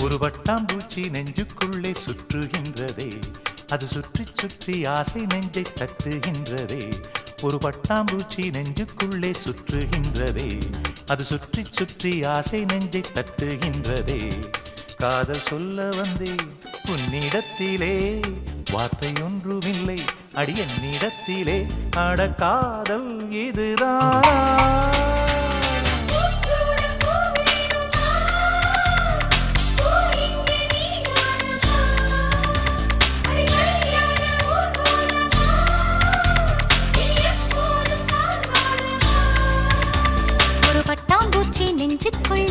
ஒரு வட்டாம்பூச்சி நெஞ்சுக்குள்ளே சுற்றுகின்றதே, அது சுற்றி சுற்றி ஆசை நெஞ்சை தட்டுகின்றதே. ஒரு பட்டாம்பூச்சி நெஞ்சுக்குள்ளே சுற்றுகின்றதே, அது சுற்றி சுற்றி ஆசை நெஞ்சை தட்டுகின்றதே. காதல் சொல்ல வந்தே உன்னிடத்திலே, வார்த்தை ஒன்றுமில்லை அடி என்னிடத்திலே. அட காதல் இதுதான். பட்டாம்பூச்சி நெஞ்சுக்குள்